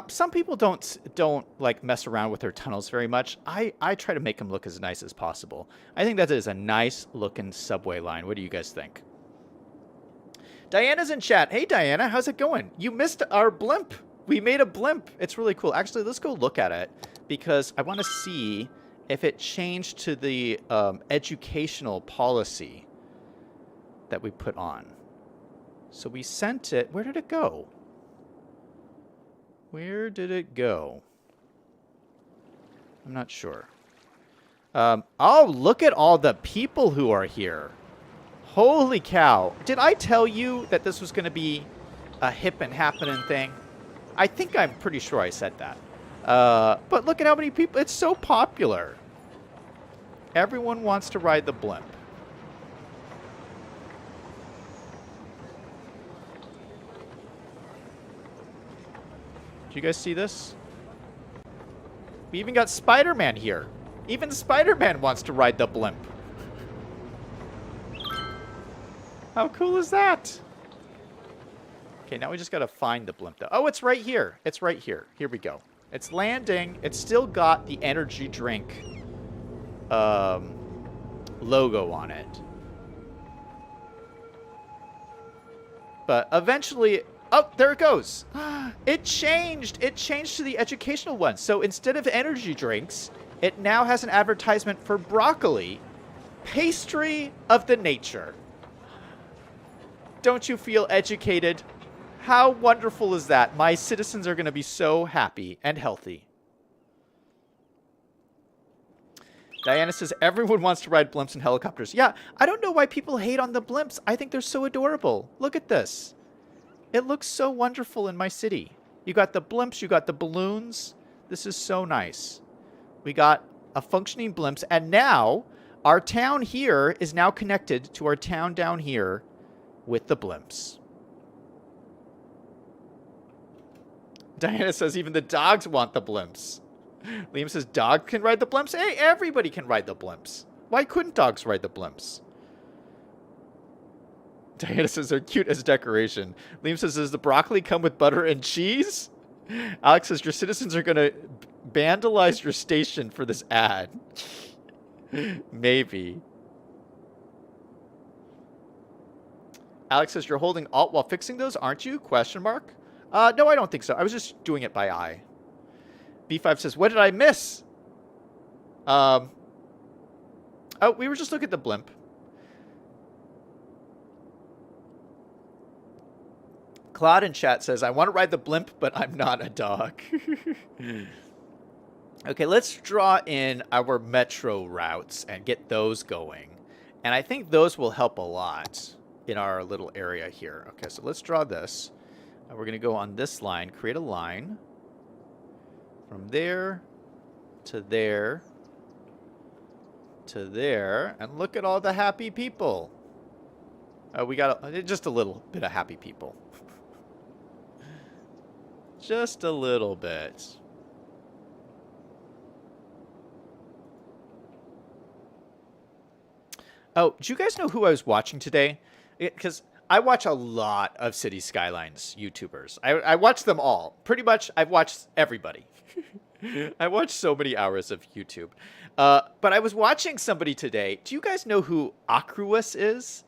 Some people don't like mess around with their tunnels very much. I try to make them look as nice as possible. I think that is a nice looking subway line. What do you guys think? Diana's in chat. Hey Diana, how's it going? You missed our blimp. We made a blimp. It's really cool. Actually, let's go look at it because I want to see if it changed to the educational policy that we put on. So we sent it. Where did it go? Where did it go? I'm not sure. Oh, look at all the people who are here. Holy cow. Did I tell you that this was going to be a hip and happening thing? I think I'm pretty sure I said that. But look at how many people. It's so popular. Everyone wants to ride the blimp. Do you guys see this? We even got Spider-Man here. Even Spider-Man wants to ride the blimp. How cool is that? Okay, now we just got to find the blimp, though. Oh, it's right here. It's right here. Here we go. It's landing. It's still got the energy drink logo on it. But eventually... Oh, there it goes. It changed. It changed to the educational one. So instead of energy drinks, it now has an advertisement for broccoli, pastry of the nature. Don't you feel educated? How wonderful is that? My citizens are going to be so happy and healthy. Diana says, everyone wants to ride blimps and helicopters. Yeah, I don't know why people hate on the blimps. I think they're so adorable. Look at this. It looks so wonderful in my city. You got the blimps, you got the balloons. This is so nice. We got a functioning blimps, and now our town here is now connected to our town down here with the blimps. Diana says even the dogs want the blimps. Liam says dogs can ride the blimps. Hey, everybody can ride the blimps. Why couldn't dogs ride the blimps? Diana says they're cute as decoration. Liam says, does the broccoli come with butter and cheese? Alex says your citizens are going to vandalize your station for this ad. Maybe. Alex says you're holding Alt while fixing those, aren't you? Question mark. No, I don't think so. I was just doing it by eye. B5 says, what did I miss? Oh, we were just looking at the blimp. Claude in chat says, I want to ride the blimp, but I'm not a dog. Okay, let's draw in our metro routes and get those going. And I think those will help a lot in our little area here. Okay, so let's draw this. And we're going to go on this line, create a line from there to there to there. And look at all the happy people. We got just a little bit of happy people. Just a little bit. Oh, do you guys know who I was watching today? Because I watch a lot of City Skylines YouTubers. I watch them all. Pretty much, I've watched everybody. I watch so many hours of YouTube. But I was watching somebody today. Do you guys know who Acruus is?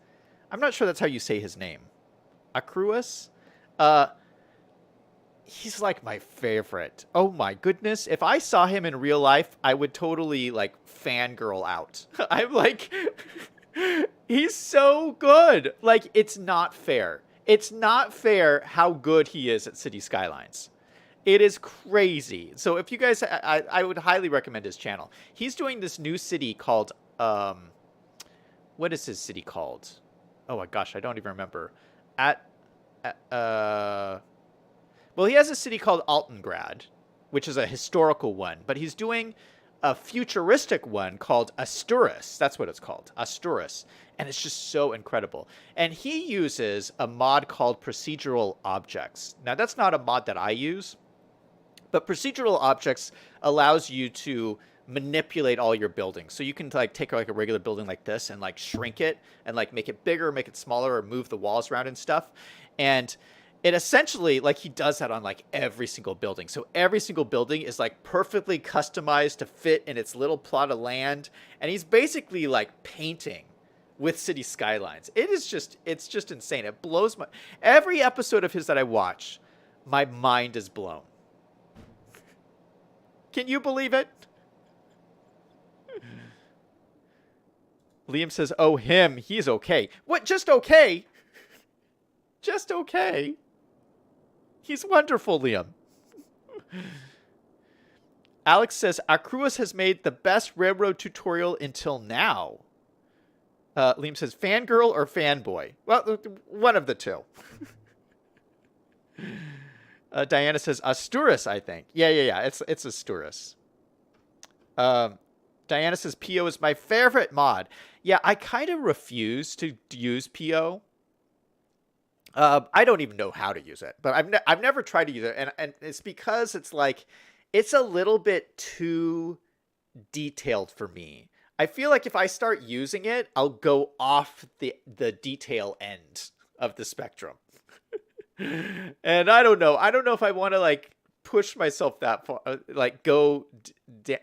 I'm not sure that's how you say his name. Acruus? He's like my favorite. Oh my goodness. If I saw him in real life, I would totally like fangirl out. I'm like... He's so good. Like, it's not fair. It's not fair how good he is at City Skylines. It is crazy. So if you guys, I would highly recommend his channel. He's doing this new city called, what is his city called? Oh my gosh, I don't even remember. Well, he has a city called Altengrad, which is a historical one, but he's doing a futuristic one called Asturis. That's what it's called, Asturis. And it's just so incredible. And he uses a mod called Procedural Objects. Now, that's not a mod that I use, but Procedural Objects allows you to manipulate all your buildings. So you can like take like a regular building like this and like shrink it and like make it bigger, make it smaller, or move the walls around and stuff. And it essentially, like, he does that on, like, every single building. So every single building is, like, perfectly customized to fit in its little plot of land. And he's basically, like, painting with City Skylines. It's just insane. It blows my... Every episode of his that I watch, my mind is blown. Can you believe it? Liam says, oh, him. He's okay. What? Just okay? Just okay? He's wonderful, Liam. Alex says, Acruus has made the best railroad tutorial until now. Liam says, fangirl or fanboy? Well, one of the two. Diana says, Asturis, I think. Yeah. It's Asturis. Diana says, PO is my favorite mod. Yeah, I kind of refuse to use PO. I don't even know how to use it, but I've never tried to use it, and it's because it's like it's a little bit too detailed for me. I feel like if I start using it, I'll go off the detail end of the spectrum, and I don't know. I don't know if I want to like push myself that far, like go.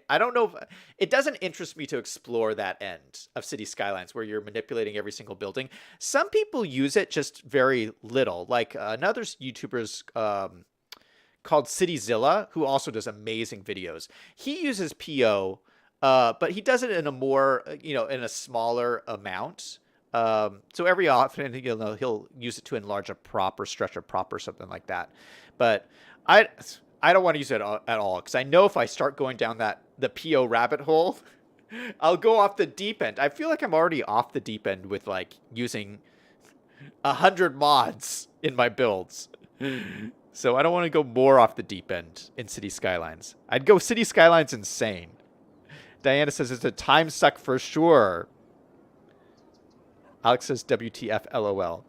I don't know. It doesn't interest me to explore that end of City Skylines where you're manipulating every single building. Some people use it just very little. Like another YouTuber's called CityZilla, who also does amazing videos. He uses PO, but he does it in a more, in a smaller amount. So every often, he'll use it to enlarge a prop or stretch a prop or something like that. But I don't want to use it at all because I know if I start going down the PO rabbit hole, I'll go off the deep end. I feel like I'm already off the deep end with like using 100 mods in my builds. So I don't want to go more off the deep end in City Skylines. I'd go City Skylines insane. Diana says it's a time suck for sure. Alex says WTF LOL.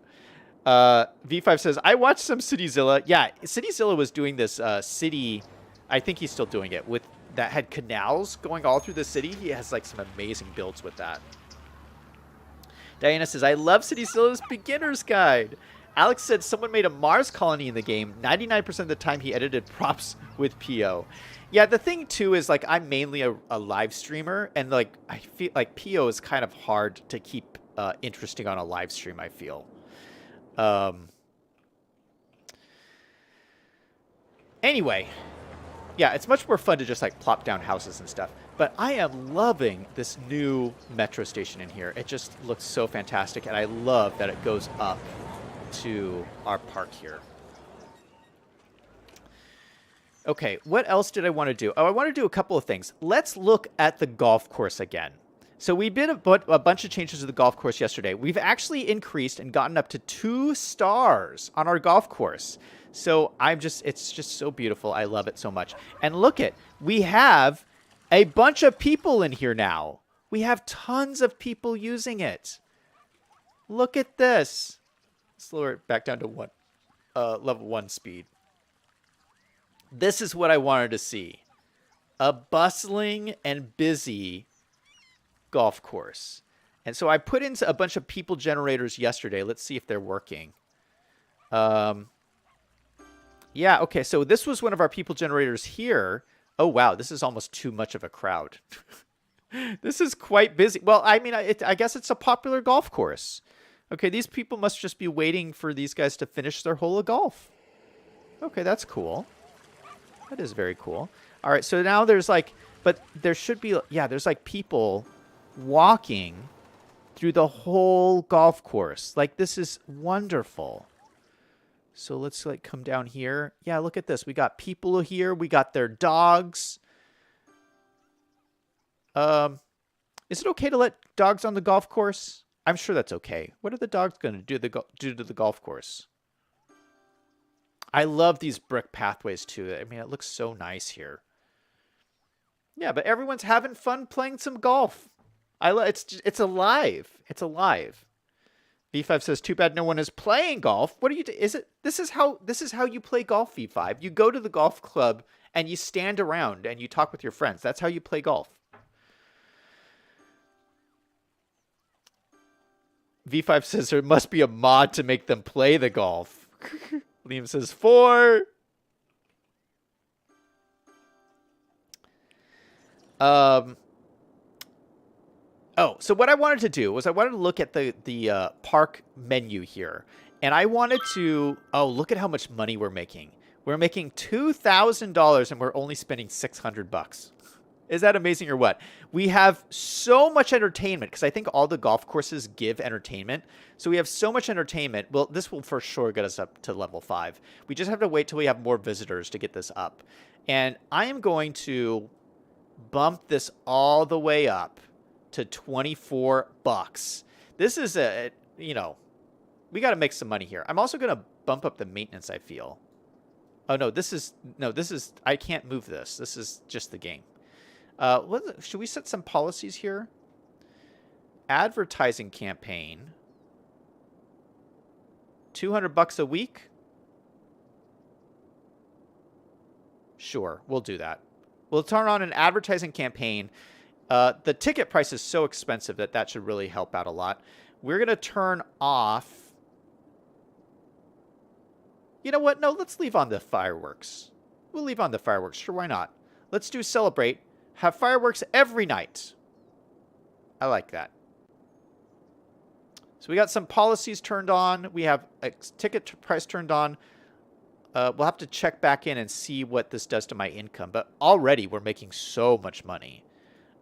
V5 says, I watched some CityZilla. Yeah, CityZilla was doing this city. I think he's still doing it with that had canals going all through the city. He has like some amazing builds with that. Diana says, I love CityZilla's beginner's guide. Alex said someone made a Mars colony in the game. 99% of the time he edited props with PO. Yeah, the thing too is like I'm mainly a live streamer, and like I feel like PO is kind of hard to keep interesting on a live stream, I feel. Anyway, yeah, it's much more fun to just like plop down houses and stuff. But I am loving this new metro station in here. It just looks so fantastic, and I love that it goes up to our park here. Okay, what else did I want to do? Oh, I want to do a couple of things. Let's look at the golf course again. So we did a bunch of changes to the golf course yesterday. We've actually increased and gotten up to 2 stars on our golf course. So it's just so beautiful. I love it so much. And look at, we have a bunch of people in here now. We have tons of people using it. Look at this. Let's lower it back down to level 1 speed. This is what I wanted to see. A bustling and busy golf course. And so I put in a bunch of people generators yesterday. Let's see if they're working. Yeah, okay, so this was one of our people generators here. Oh, wow, this is almost too much of a crowd. This is quite busy. Well, I mean, I guess it's a popular golf course. Okay, these people must just be waiting for these guys to finish their hole of golf. Okay, that's cool. That is very cool. All right, so now there's like, but there should be, yeah, there's like people walking through the whole golf course. Like, this is wonderful. So let's like come down here. Yeah, look at this. We got people here. We got their dogs. Is it okay to let dogs on the golf course? I'm sure that's okay. What are the dogs going to do to the golf course? I love these brick pathways too. I mean, it looks so nice here. Yeah, but everyone's having fun playing some golf. It's alive. It's alive. V5 says, "Too bad no one is playing golf." What are you? This is how you play golf, V5. You go to the golf club and you stand around and you talk with your friends. That's how you play golf. V5 says there must be a mod to make them play the golf. Liam says 4. Oh, so what I wanted to do was I wanted to look at the park menu here. And I wanted to... Oh, look at how much money we're making. We're making $2,000 and we're only spending $600. Is that amazing or what? We have so much entertainment because I think all the golf courses give entertainment. So we have so much entertainment. Well, this will for sure get us up to level 5. We just have to wait till we have more visitors to get this up. And I am going to bump this all the way up to $24. This is we got to make some money here. I'm also going to bump up the maintenance, I feel. Oh, no, this is, I can't move this. This is just the game. Should we set some policies here? Advertising campaign. $200 a week? Sure, we'll do that. We'll turn on an advertising campaign. The ticket price is so expensive that should really help out a lot. We're going to turn off... You know what? No, let's leave on the fireworks. We'll leave on the fireworks. Sure, why not? Let's do celebrate. Have fireworks every night. I like that. So we got some policies turned on. We have a ticket price turned on. We'll have to check back in and see what this does to my income. But already we're making so much money.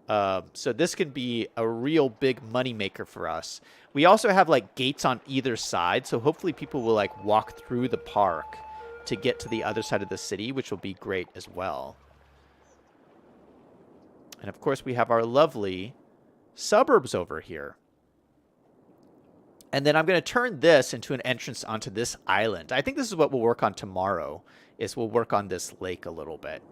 So this can be a real big money maker for us. We also have like gates on either side. So hopefully people will like walk through the park to get to the other side of the city, which will be great as well. And of course, we have our lovely suburbs over here. And then I'm going to turn this into an entrance onto this island. I think this is what we'll work on tomorrow, is we'll work on this lake a little bit.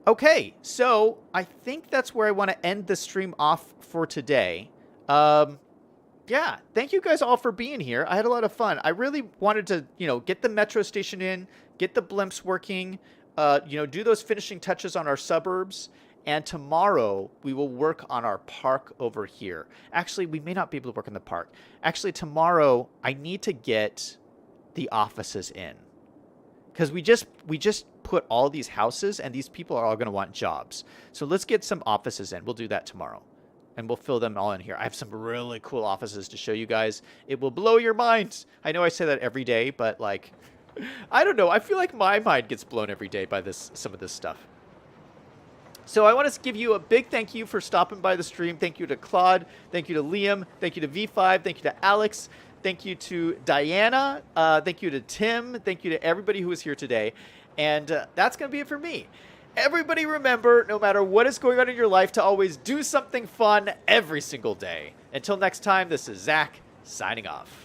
Okay, so I think that's where I want to end the stream off for today. Yeah, thank you guys all for being here. I had a lot of fun. I really wanted to, get the metro station in, get the blimps working, do those finishing touches on our suburbs. And tomorrow, we will work on our park over here. Actually, we may not be able to work on the park. Actually, tomorrow, I need to get the offices in. Because we just put all these houses, and these people are all going to want jobs. So let's get some offices in. We'll do that tomorrow. And we'll fill them all in here. I have some really cool offices to show you guys. It will blow your minds. I know I say that every day, but, I don't know. I feel like my mind gets blown every day by some of this stuff. So I want to give you a big thank you for stopping by the stream. Thank you to Claude. Thank you to Liam. Thank you to V5. Thank you to Alex. Thank you to Diana. Thank you to Tim. Thank you to everybody who was here today. And that's going to be it for me. Everybody remember, no matter what is going on in your life, to always do something fun every single day. Until next time, this is Zach signing off.